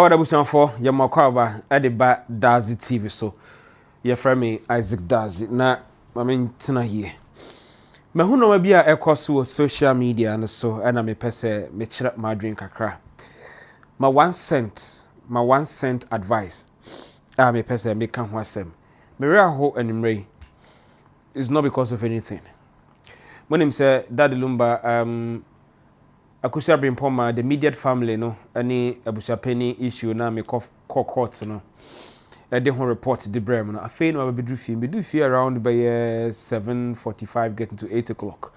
Our abusuafo ye makwaba e de ba Dazi TV so. Ye frame Isaac Dazi na mame tena here. Me hu no ma bia ekoso social media no so na me pese me kire ma drink kakra. My 1 cent advice. Me pese me kan ho asem. Me re aho animre is not because of anything. When him say Daddy Lumba Akosua Bremponmaa the immediate family no any abusuapeni issue na me court no de ho report the brem no afei no be do fie around by 7:45 getting to 8 o'clock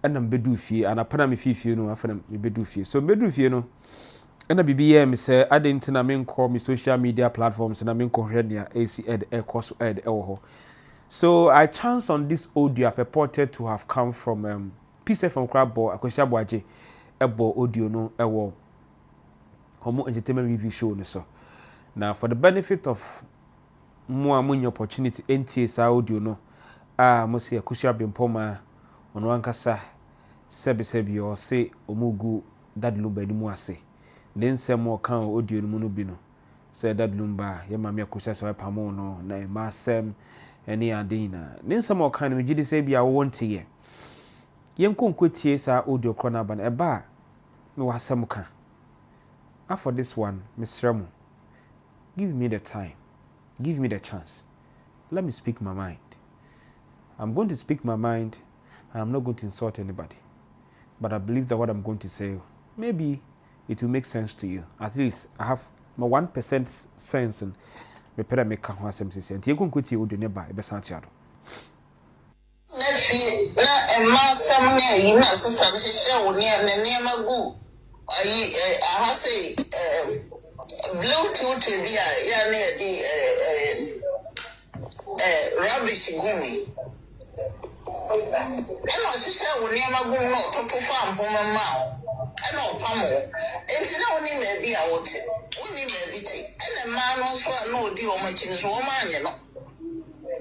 and am bedu fie and apana me fie no afana me bedu fie so bedu fie no and bibi ye me say adenti na me call me social media platforms na me hwe dia AC ed Akosua ed ewo. So I chanced on this audio purported to have come from Peace from Crabbo Akosua Boaje ebo audio no ewo homo entertainment review show no so. Now for the benefit of more money opportunity NTS audio no mo say Akosua Bremponmaa ono ankasa sebi o say omugu Daddy Lumba ni mu ase den sem o kan audio no mu no bi no say Daddy Lumba ye ma me Akosua Serwaa pamo no na e ma sem eni adina den sem o kan me gidi say bia wo wonte ye yenko nkotie sa audio corner ban e ba me wasem kan for this one Mr. Mo, give me the time, give me the chance, let me speak my mind. I'm going to speak my mind and I'm not going to insult anybody, but I believe that what I'm going to say maybe it will make sense to you. At least I have my 1% sense and repair make ho asem sese nti yenko nkotie audio ne ba e be san tiado na emasam ne yi na sister ne hye wo ne ne magu ayi aha say Bluetooth bi a ya na di rubbish gumi eno hye wo ne magu no toto fa mpoma ma eno pamo enti na woni me bi a wote woni me bi ti ene ma no so na odi o ma chini so o ma anye no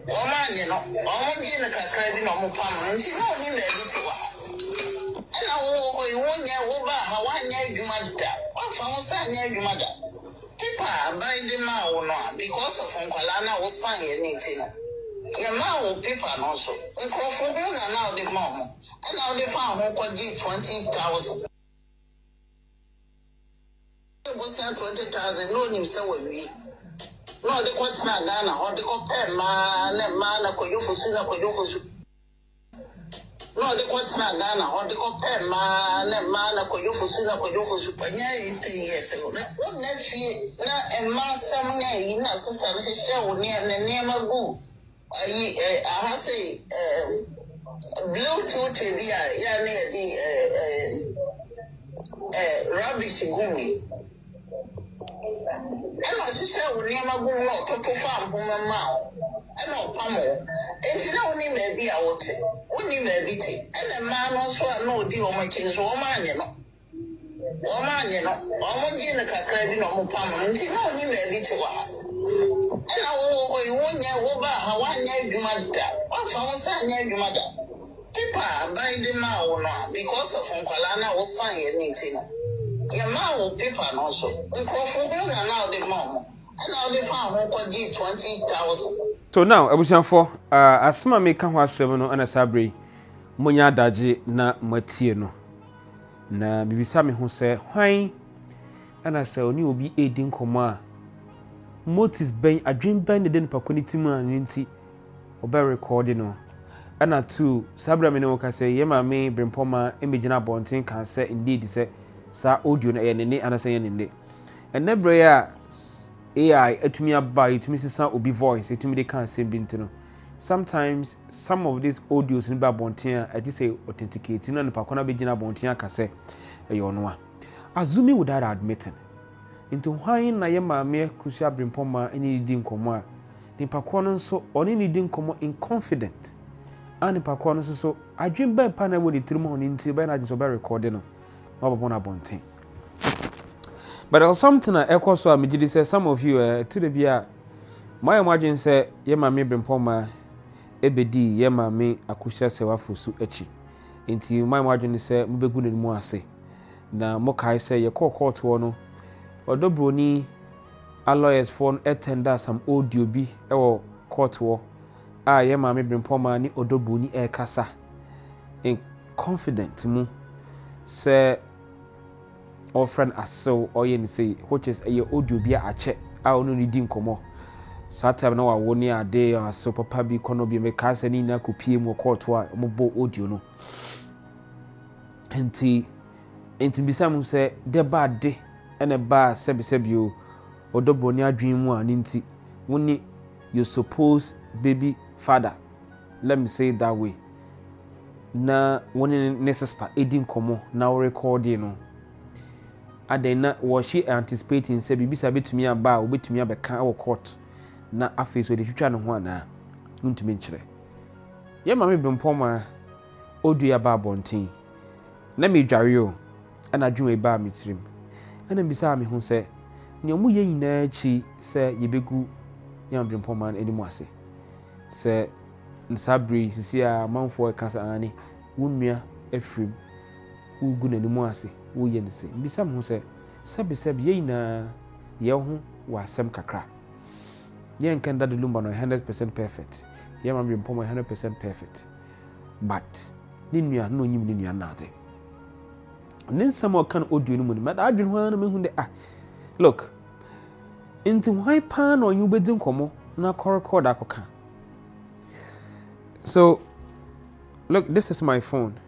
omoji na kakra bi no mo pam nti no ni me bi ti wa ana wo wonya wo ba ha wanya adwuma da wafa wo sa anya adwuma da pipa by the ma wo no because of nkwala na wo san ye ni ti no ye ma wo pipa no so nkrofo hu na wo de ma mo ana wo de fa ho kwaji 20,000 bo sa 20,000 no nim se wa wi no de kwatina Ghana or de ko na koyofosu no de kwatina Ghana or de ko na koyofosu panya ite yes no na fie na emasam na yi na sister ne hye wo ne magu ayi aha say Bluetooth bi a ya na di rubbish gumi eno hye wo ne magu no toto fa mpoma ma eno pamo enti na woni me bi a wote woni me bi ti ene ma no so na odi o ma chin so o ma anye no omoji na kakra bi no mo pamo enti na woni me bi ti wa ena wo wonya wo ba ha wanya adwuma da wafa wo sa anya adwuma da pipa by the ma wo no because of nkwala na wo san ye ni ti no ya ma wo paper no so nkrofo hu na now de ma mo ana de fa ho kwaji 20,000. So now abusuafo asema me ka ho asem no ana sabre monya adaje na matie no na bibisa me ho se hwan ana se oni obi edin koma motive ben adwen ben de nipa konitimu anenti oba recording no ana tu sabre me no ka se ye ma me Bremponmaa emegina bonten kan se indeed se sa audio na ye ne anasa ye ne enne bre ya AI etumi aba etumi sisa obi voice etumi de kan sem bintino sometimes some of these audios ni ba bonten a say authenticate na nipa kona be gina bonten aka se e yo no a assuming without admitting into hwan na ye ma me Akosua Bremponmaa eni di nkomo a nipa kono nso oni ni di nkomo in confident and nipa kono nso so adwen ba pa na wo ni tirim ho ni nti ba na adwen so ba recording no Wabona bonten. But there was something I Akosua me say some of you to the bia my imagine say ye ma me Bremponmaa ebedi ye ma me Akosua Serwaa fosu echi. Enti my imagine say mbegu ne mu ase. Na mo kai say ye court wo no odobroni a lawyers for attend some audio bi ewo court wo ye maame Bremponmaa ni odoboni kasa in confident mu say our friend aso oye ni say which is a audio bi a che a onu ni di nkomo satam na wa wo ni ade aso papa bi kono bi me ka se ni na kopie mu court wa mo bo audio no enti bisa mu say de ba de ene ba sebi o odoboni adwen mu a nti woni you suppose baby father, let me say it that way. Na woni ne sister edin komo na recording no adena was she anticipating say bibisa betumi aba obetumi abeka wo court na afi so de twitwa no ho ana ntumi nkyere ye maame Bremponmaa odu ya ba bontin na me dware o ana dwun e ba mitirim ana bisa me ho say ne omu ye nyina chi say yebegu ya Bremponmaa enimu ase say nsabri sisi a manfo kasa ani wunua afrim ugu nanimu ase wo ye ne se bisa mo se sebi ye na ye ho wa asem kakra ye nkan da Lumba no 100% perfect ye maame Bremponmaa 100% perfect but ni nua no nyim ni nua naze nen samo kan audio no mu ma da adwen ho na me hu de look into why pan on you bedin komo na record akoka. So look, this is my phone.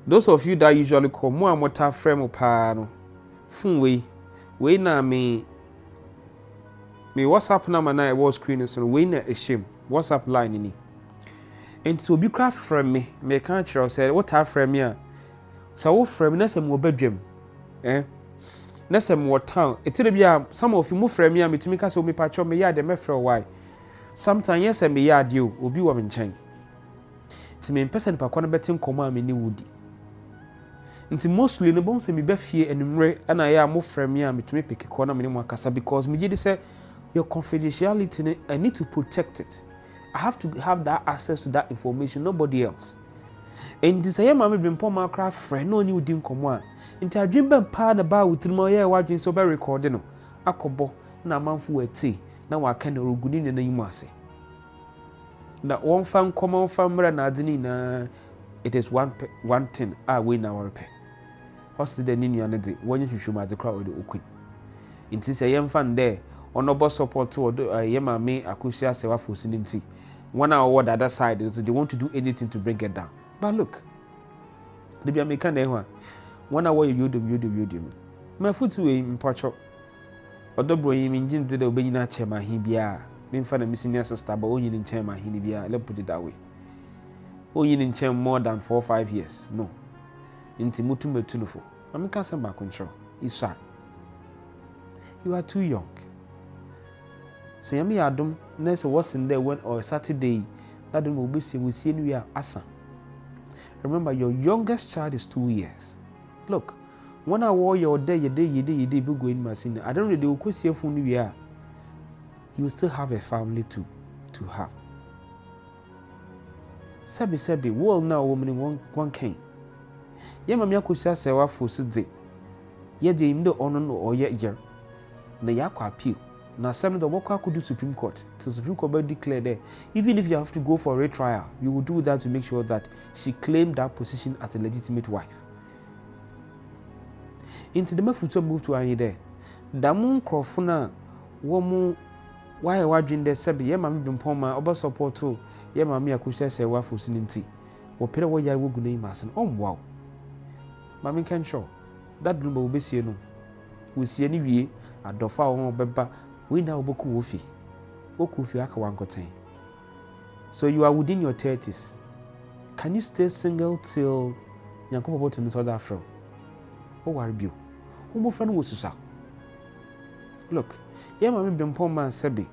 Those of you that usually call mo amota frame pa no phone we na me WhatsApp number na e was screen so we na a shame WhatsApp line ni and so be craft frame me can tell say what have frame ya so wo frame na sem wo badwam na sem wo town etire bia some of you mo frame ya metumi ka so me patcho me ya de me frɛ why sometimes yes me ya de obi wo me nkyɛn ti me person pa kwana betin komo am ni wudi nti mostly no bon se me ba fie enumre ana ya mo frame ya metumi pick kwana me ni mo akasa because me gidi say your confidentiality I need to protect it. I have to have that access to that information, nobody else. And this I am maame Bremponmaa craft friend no ni wudi nkomo a nti adwen ba pa na ba wutrimo ye wadwen so ba record no akobo na manfo ati na wa ka na roguni na yimu ase na one fan common family na adini na it is one thing we na repair hosi de ni nua ne de wonye hwehwem ade kra ode okun nti se yem fan there onobo support to ye maame Akosua Serwaa fosi nti one hour the other side so they want to do anything to bring it down. But look, the be American there one hour you do my foot way in Portugal odobro yim engine de obeyi na chema hin bia me mfa na missing sister but only in chema hin bia let's put it that way only in chem more than 4 or 5 years no inti mutu metulufo I'm can't back control isa you are too young say me adom next was in there when or Saturday that don't will be see we see we are asa. Remember your youngest child is 2 years. Look, when I wore your day be going machine I don't really go see phone we are you still have a family to have. Sebi world now woman one can ye mamia Akosua Serwaa for sidi ye de im de ono no oye year na yakwa appeal na some the work could do Supreme Court till Supreme Court be declare there even if you have to go for a retrial you will do that to make sure that she claimed that position as a legitimate wife. Into the mafuto move to any there damun crofuna womu why wadwin there sebi ye maame Bremponmaa oba support to ye maame Akosua Serwaa for sininti wo pere wo ya wo guna imasin wow maame can show that Lumba will be see no we see any wie adofa wo beba we now boku wofi okufi aka wankoten so you are within your 30s can you stay single till yankopo bottom so that from o worry bio who friend wo susa look ye maame Bremponmaa sebi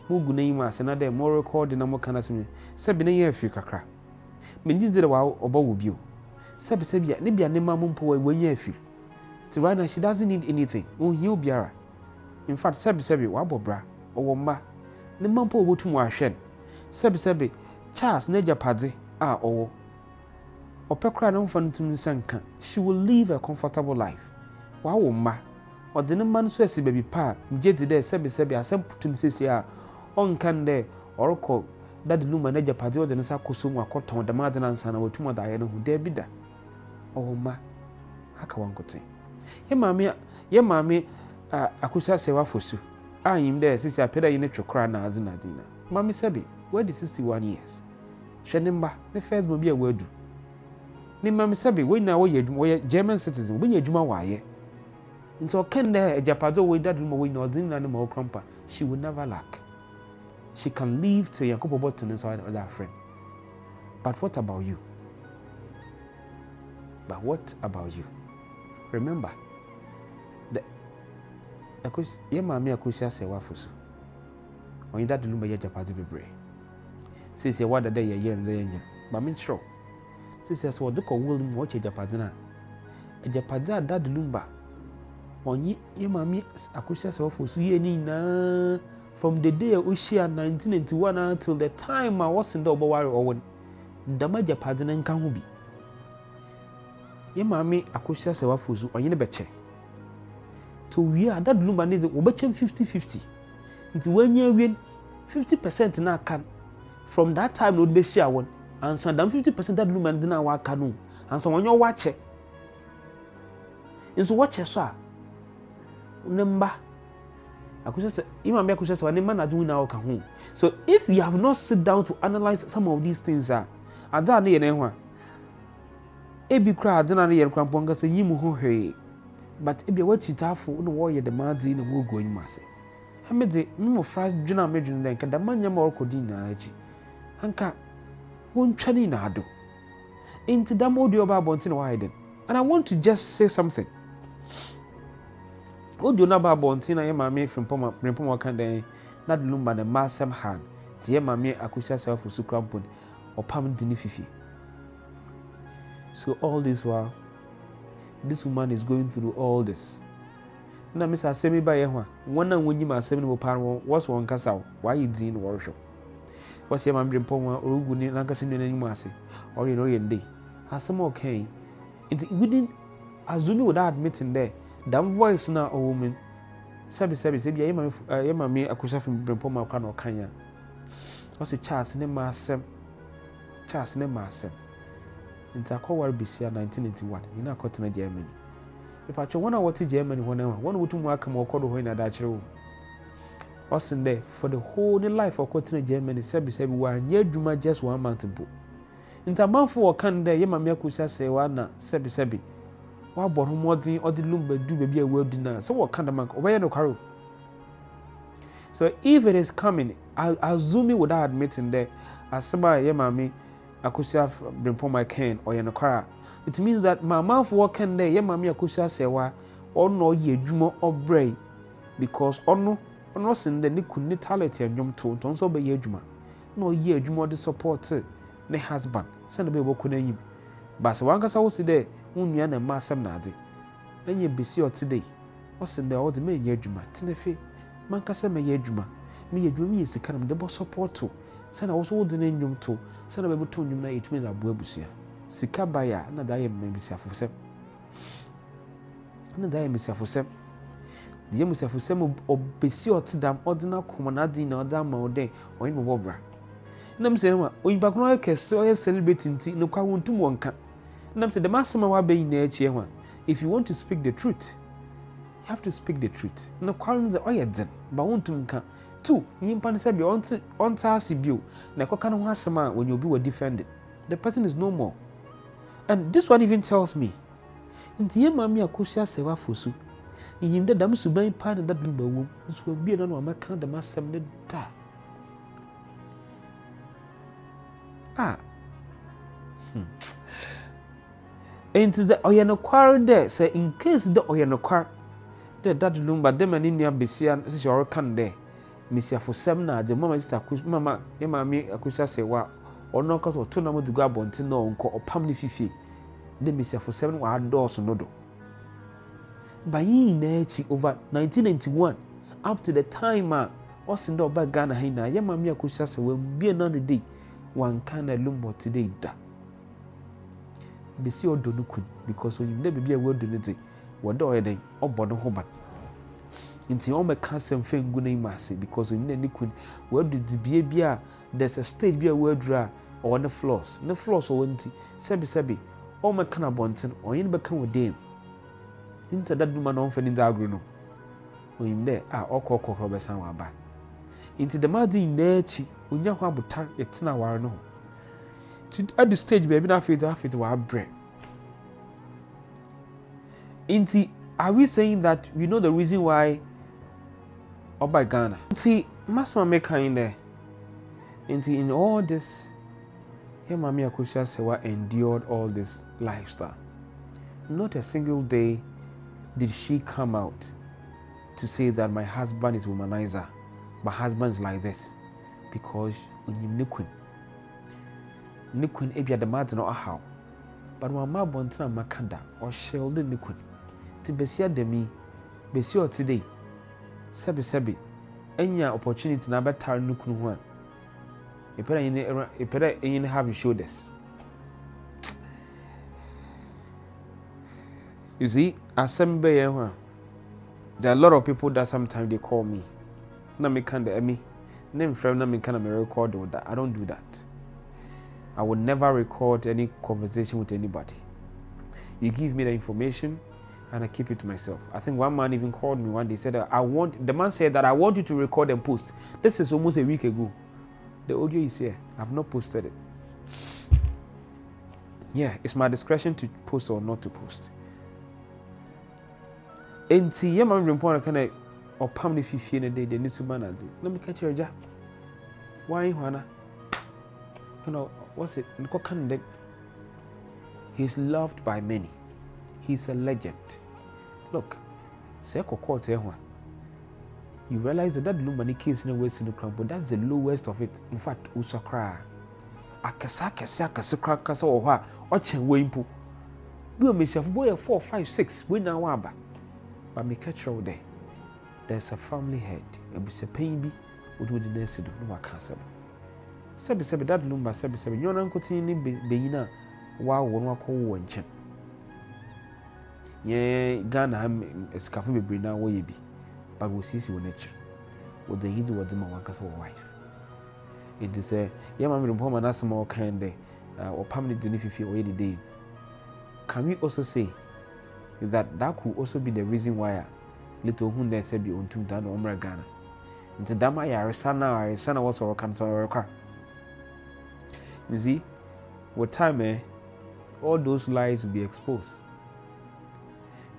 mo guna yi ma se na de mo record na mo kana semi sebi na ye afi kakra menji dire wa oba wo bio sebi ne bia ne ma mo mpo wa nya afi ti right now she doesn't need anything o hiu biara in fact sebi wa bobra owo mma ne ma mpo obotum wa hwen sebi Charles na japade owo opekra na mfa ntum nsanka she will live a comfortable life wa wo mma ɔde ne man so asi baby pa mgye di dɛ sɛbi asɛm putum sesi a ɔnkan dɛ ɔrekɔ dade Lumba na japade ɔde ne sa koso mu akɔtɔn dɛm ade na nsa na watum ɔda ayɛ no ho da bi da ɔwɔ ma aka wankote ye maame Akosua Serwaa fosu anyim dɛ sisi apɛda yi ne twekora na ade na maame sɛbi wadi 61 years hwɛ ne mba ne first mo bi a wadu ne maame sɛbi wo nyina wo yɛ German citizen wo nyɛ adwuma wɔ ayɛ nti ɔken dɛ japade wo dade Lumba wo nyina ɔde nyina ne ma wo krampa she will never lack. She can live to Yakobo Botton inside of that friend. But what about you? But what about you? Remember, ye maame Akosua Serwaa fosu. When you dade Lumba ye japade bebre. Says ye wada day ye and day yen. But me sure. Says so the ko will watch ye japade na. E japade dade Lumba. When ye maame Akosua Serwaa fosu ye ni na. From the day Oshia 1991 until the time I was in the Obawari or when Damaja Padden and Kahubi. Ye maame Akosua Serwaa fosu on ye beche. So we are that Lumba needs obechem 50-50. It's when you win 50% na can. From that time would be share one. And so 50% that Lumba didn't work canoe. And so when you watch it. And so watch it, sir. Number Akosua Serwaa ne man doing now ka ho. So if you have not sit down to analyze some of these things ada na ye na ho ebi kra ada na ye krampo nga se yimu ho hwe but ebi wa chitafo no wo ye de madi na wo go nyuma se amede mo fra dwena medwene den ka da manya ma orkodi na achi anka won twani na ado into that audio about bontin widen. And I want to just say something. Audio na ba bontin na ye maame Bremponmaa kan den na de Lumba na masem han ti ye maame Akosua Serwaa fosu krampon opam dini fifi. So all this while this woman is going through all this. Na misa semi ba ye ho wona wonyi ma semi no pa no was won kasa why you din worship. Was ye maame Bremponmaa orugu ni na kasa ni nanyum ase or ye ndey asem okay it within assuming without admitting there that voice na a woman sabi ye maame Akosua Bremponmaa kwa no kanya was a Charles ne masem into akowar bisia 1981 you na kotena Germany if I wanna what Germany one wutum aka ma okodo ho na da kire was in there for the whole life of kotena Germany sabi wa nya adwuma just 1 month bo intamanfo wo kan there ye maame Akosua Serwaa na sabi wa bor ho modin odi Lumba du baby awadu na so wo kan da man obeye no kwaro. So if it is coming I assume without admitting that asaba ye maame Akosua Bremponmaa ken or yenokara it means that my mouth working there ye maame Akosua Serwaa ono ye adwuma obrey because ono sin the ni kunni talent enwom to ton so be ye adwuma no ye adwuma de support ne husband send be boko na yim but wan kasa wo si there unnua na masem na ade enye besi o today o sin there o de me ye adwuma tinefe man kasa me ye adwuma me ye adwuma me sika na de bo support to send wo so de na enwom to send be to enwom na etumi na bo abusia sika baya na da ye me bisiafo sem the Musafu Sem obesi otidam ordinary commonadi na other mode or in Wobra. Nam say, when Backroy Casso celebrating tea, no Kawuntum wonka. Nam said the Massima wa be in the if you want to speak the truth, you have to speak the truth. No quarrels the oyeden, but won't to 2. You pan on Tarsi Bill, Nakokan Wasama when you be defended. The person is no more. And this one even tells me, in the Mammy Akosua Serwaa fosu. Yim da dam suban pa na da Lumba wom nso bi na no amaka da masem ne da into the oyenokwa there say in case the oyenokwa the that Lumba dem ani nua besia se oro kan there mesiafo sem na de mama sister mama ye maame Akosua Serwaa ono ka to na mo dugu abonti na onko opam ne fifi de mesiafo sem wa adorso no do. By over 1991 up to the time was in the back Ghana Hina, Yamamia Akosua will be another day one kind of Lumba today. Be see or donukun because when you never be a word in it, what do I then or Bono Hobat? Inti all my cancer fame guna imasi because we need nikun where do the bia there's a stage bia where dra or the floors or inti sebi all my kana bonten or in become with them. Into that woman on feeling that agro no. When there all cocoa besan waba. Into the madi nechi unya kwa butar etina war no. At the stage baby na fit wa bread. Inti are we saying that we know the reason why or by Ghana? Inti masma make in there. Inti in all this, here Mami Akosua Serwaa endured all this lifestyle. Not a single day did she come out to say that my husband is womanizer, my husband is like this, because when you Nikun ebia the mad no how, but when my bontina makanda or shelled Nikun. Besia demi besio today sebi enya opportunity na better nukunu ho a epere yin have shoulders. You see, assemble here, there are a lot of people that sometimes they call me na me kind of me name friend na me kind of record with that. I don't do that. I would never record any conversation with anybody. You give me the information and I keep it to myself. I think one man even called me one day, said, the man said that I want you to record and post. This is almost a week ago. The audio is here. I've not posted it. Yeah, it's my discretion to post or not to post. And see, yeah, man, Bremponmaa kind of or pam if you feel a day, they need to manage. Let me catch your job. Why, Juana? You know, what's it? He's loved by many. He's a legend. Look, you realize that Lumba case in the West in the crump, but that's the lowest of it. In fact, Usakra. Akasaka kasa or what? Watching Wimpu. We may have boy 4, 5, 6. We now waba. But me catch you there. There's a family head. A bit of baby would do the next to do no cancer. Sebi that Lumba sebi. Your uncle Tini Beina. Wow, one call one chin. Yeah, Ghana am a scaffy be now where you be, but we see you nature. What the heat was my workers or wife. It is a young man from home and ask more kind day or permanent if you feel any day. Can we also say that could also be the reason why little Hunde said be on 2 down Omra Ghana? Into Dama Yarisana was or cancer or a car. You see, what time all those lies will be exposed.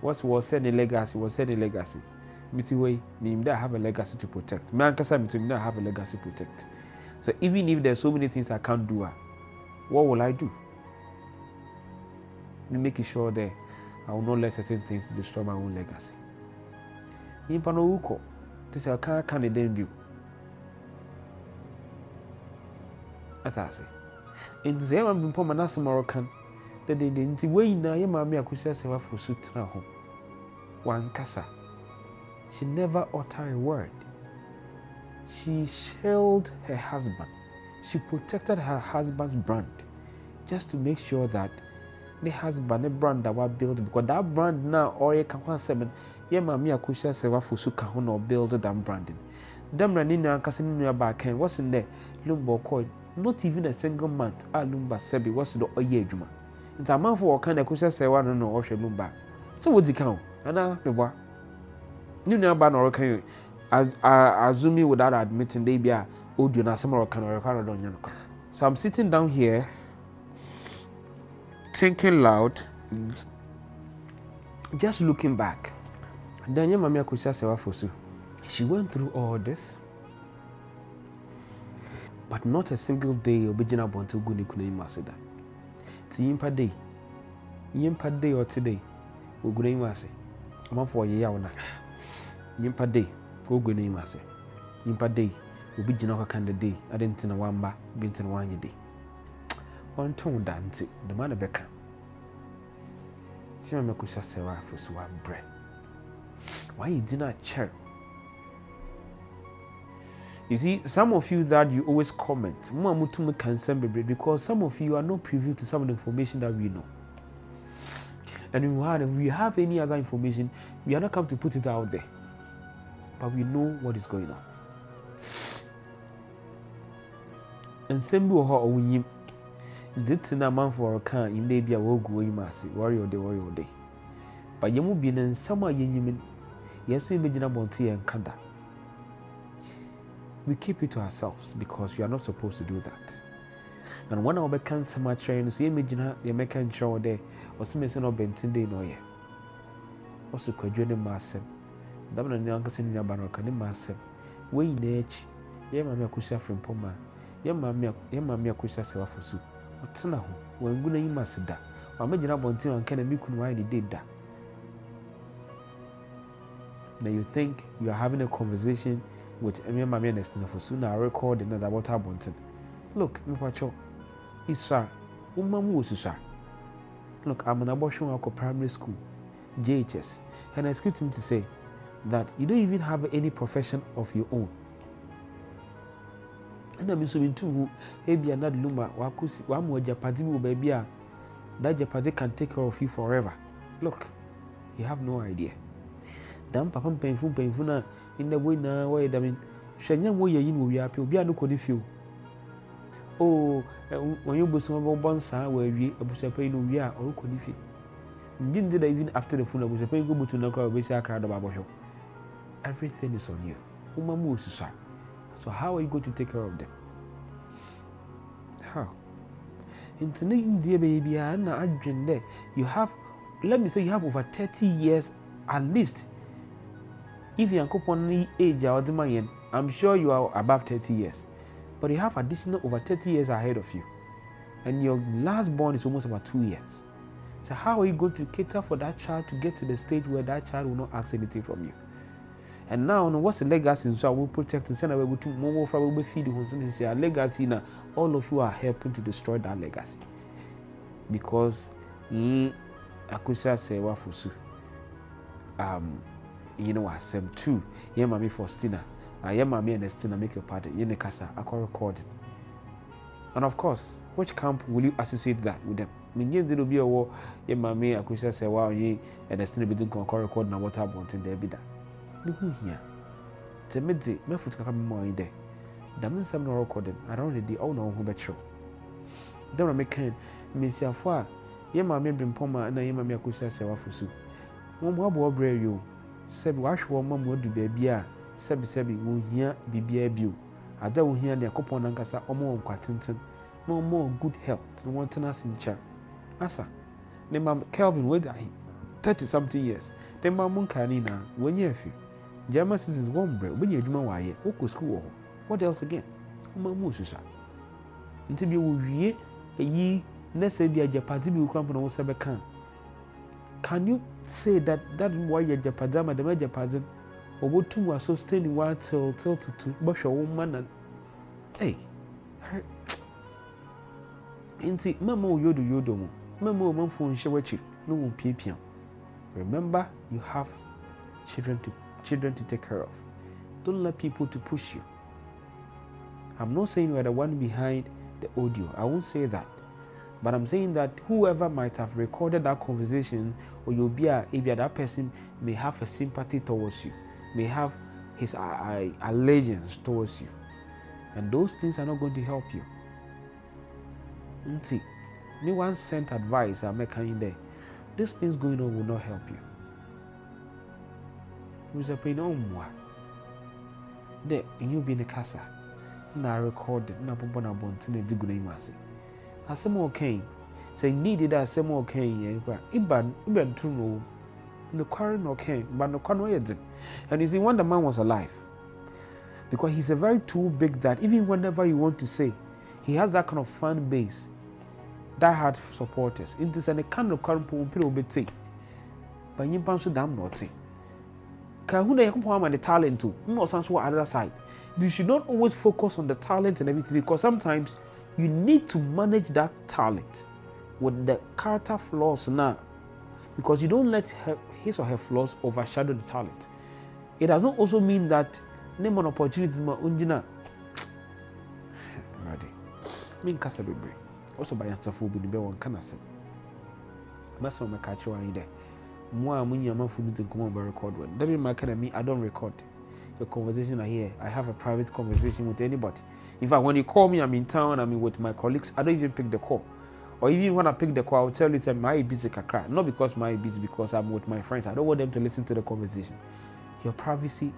What was said in legacy was said in legacy. Way, me that have a legacy to protect. Man, because I that have a legacy to protect. So even if there's so many things I can't do, what will I do? Me making sure that I will not let certain things to destroy my own legacy. In Panouko, this is a can't debut. That's I say. In the Zaman Bremponmaa Moroccan. That they didn't way na ye Mami Akosua Serwaa for suit na home. One kasa. She never uttered a word. She shielded her husband. She protected her husband's brand just to make sure that the husband, the brand that was built, because that brand now or ye can one seven ye Mami Akosua Serwaa for suit can or build that branding. Them running na kasa in your back end. What's in there? Lumba coin. Not even a single month. Lumba sebi what's the oye juma. It's a man for kind of Akosua Serwaa no or Lumba. So what's the count? Anna, Beba. You know about or can assuming without admitting they be a audio na some or can or Canada. So I'm sitting down here thinking loud, just looking back. Then your Mami Akosua Serwaa for so. She went through all this, but not a single day obijina bonto guni kuna masida. Yimpa day or today, we go name us. I'm for a year now. Yimpa day, go name us. Yimpa day, we be Jinoka kind of day. I didn't know one bar, been in 1 day. One tone dance, the man of Becca. She make us say, for so one bread. Why you did not check? You see, some of you that you always comment, because some of you are not privy to some of the information that we know. And if we have any other information, we are not come to put it out there. but we know what is going on. And same bi ho owunyim. This na man for kan im dey bia wo gu yim ase. Worry all day. But yemu bi na nsam a yenyim. Yesu imagine bonti en kada. We keep it to ourselves because we are not supposed to do that. And when our can some train, so imagine you make a show there, or some is no bentin day no ye. Also, could you name massem? Double and young cousin your barrack and massem. Way in the edge, ye mamma Akosua Bremponmaa, ye mamma Akosua Serwaa for soup. What's now? When good name must da. I imagine about and can be could why did that. Now you think you are having a conversation with Emma Mammy and Estina for soon. I record another water bunting. Look, Mipacho, it's sir. Umamu, sir. Look, I'm an abortion worker primary school, JHS, and I expect him to say that you don't even have any profession of your own. And I'm so into who, maybe another Lumba, Wakusi, one more Japadi, baby, that Japadi can take care of you forever. Look, you have no idea. Damn, papa painful na in the way now, why, I mean, Shanyam way in we are, be a no could feel. Oh, when you bosom of bonsa, where we a pay no we are, or could if you didn't do that even after the funeral, was a pay go to no crowd, we say a crowd about you. Everything is on you. Umamu, sir. So, how are you going to take care of them? How? Internet, dear baby, and I dream there. You have, let me say, you have over 30 years at least. If you are upon age or the man, I'm sure you are above 30 years. But you have additional over 30 years ahead of you. And your last born is almost about 2 years. So how are you going to cater for that child to get to the stage where that child will not ask anything from you? And now, what's the legacy? So I will protect and send away to more from we feed the legacy. Now, all of you are helping to destroy that legacy. Because Akosua Serwaa for su. You know what, Sem 2, ye mammy Faustina, ye mammy and Estina make your party, ye nekasa, I call recording. And of course, which camp will you associate that with them? Minye did be a war, ye mammy, Akosua Serwaa, ye and Estina between call recording and water bunting there be that. No, who here? Temede, my foot can more in there. That means I'm not recording, I don't really all know who bet you. Don't make kind, Miss Yafwa, ye mammy Bremponmaa, and ye mammy Akosua Serwaa for su. One more brave you. Sebi wahwe mama wodu bebia sebi wo hia bibia bio ada wo hia ne akopon nankasa omo nkwatintin no more good health no want na sincha asa ne mam Kelvin with 30 something years the mam nkani na wonye afi German citizens gombre obenya adwuma waye oko school wo what else again mamu susha nti bi wo wie eyi na sebi ajapati bi ukrampo na wo sebe kan. Can you say that why you're Japadama, the major pattern, or what two are sustaining one till to bush a woman and hey, ain't Mamma yodo, Mamma Mumfo and Shawachi, no one pipian. Remember, you have children to take care of. Don't let people to push you. I'm not saying you're the one behind the audio. I won't say that. But I'm saying that whoever might have recorded that conversation, or you'll be that person may have a sympathy towards you, may have his allegiance towards you. And those things are not going to help you. See, no one sent advice I'm making there. These things going on will not help you. Who's a pain on what? There, and you'll be in the casa. Now recorded, now put on a bunting and dig name. Asem okay. Say needed asem okay yen kwa. Iban true no. The current okay, but no can wait. And you see, when the man was alive, because he's a very too big that even whenever you want to say, he has that kind of fan base, that had supporters. It is a kind of current people be take. But you pan so damn naughty. Kahuna yakupo the talent too. No sense what other side. You should not always focus on the talent and everything because sometimes you need to manage that talent with the character flaws now, because you don't let his or her flaws overshadow the talent. It does not also mean that name an opportunity ma unjina. Ready. Mean kasa bebre. Also by answerful be one kanase. Maso me catch you in there. Moi munya man for meeting come on record one. That mean my academy I don't record. the conversation I hear. I have a private conversation with anybody. In fact, when you call me, I'm in town, I'm with my colleagues, I don't even pick the call. Or even when I pick the call, I'll tell you that I'm busy kakra. Not because I'm busy, because I'm with my friends. I don't want them to listen to the conversation. Your privacy,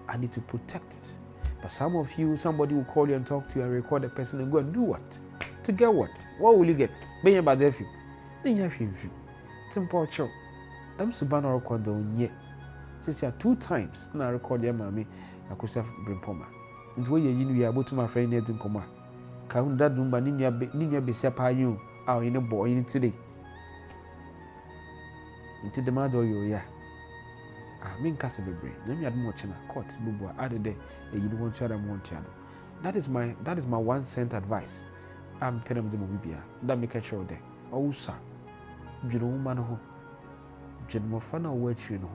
I need to protect it. But some of you, somebody will call you and talk to you and record the person and go and do what? To get what? What will you get? Be a bad if you. Then you have him. Simple show. Them Subana record on ye. Since 2 times, and I record your mammy, Akosua Bremponmaa. And where you are able to my friend in Koma. Kahun that Lumba Ninia Besapa you. Our in a boy in today. Into the mother, yeah. I mean, Cassabre. Let me add more china. Court, Lumba, added there. You don't want child and one child. That is my 1 cent advice. I'm penning the Mobibia. That make a show there. Oh, sir. You know, man, home. General Fana, word you know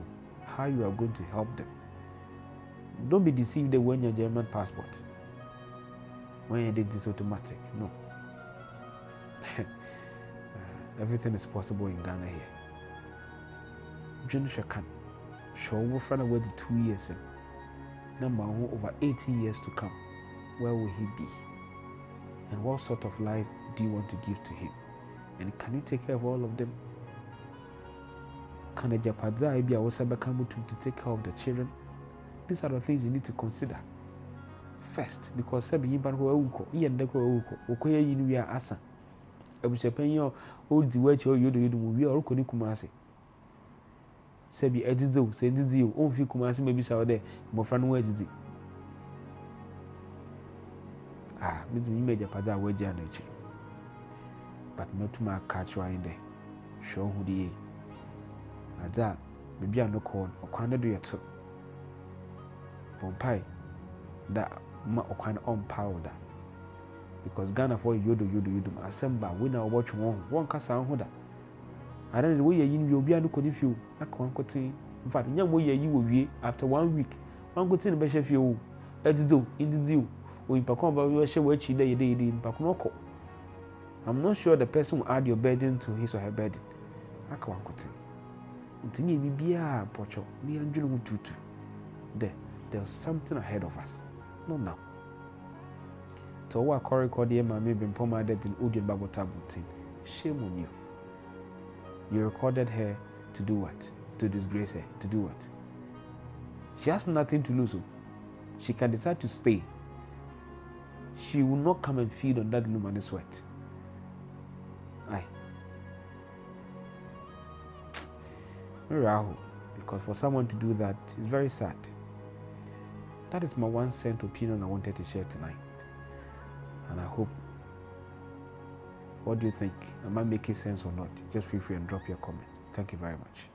how you are going to help them. Don't be deceived when your German passport. When you did this automatic. No. Everything is possible in Ghana here. Junior can show we find away the 2 years in. Number over 80 years to come. Where will he be? And what sort of life do you want to give to him? And can you take care of all of them? Can the Japadza be our to take care of the children? These are the things you need to consider first, because Sabi Yimban Uko, Ian Deco Uko, Okoya Inuya Asa. I was a penny old the way you do we are Okoni Kumasi. Sabi Edizo, send you, own few Kumasi maybe so there, Mofran Wedzi. Ah, means me made Japada Wedja nature. But not to my catch right there. Show who the Ada, maybe I no corn or quando do your two. Pompai, that ma or kind on powder. Because Ghana for you do assemble winner watch one cast on hoda. I don't know where you be able to you. I can't continue. In fact, young way you will be after 1 week. One good thing about you, Edizo, in the zoo, or in Pacomba, you share what you did in Paconoko. I'm not sure the person will add your burden to his or her burden. I can't continue. Until you be a pocho, me and Juno tutu. There's something ahead of us. Not now. So what Corey Cordia may be pomaded in Udian Bible Tabutin. Shame on you. You recorded her to do what? To disgrace her. To do what? She has nothing to lose. She can decide to stay. She will not come and feed on that Lumba sweat. Aye. Because for someone to do that is very sad. That is my 1 cent opinion I wanted to share tonight. And I hope, what do you think? Am I making sense or not? Just feel free and drop your comment. Thank you very much.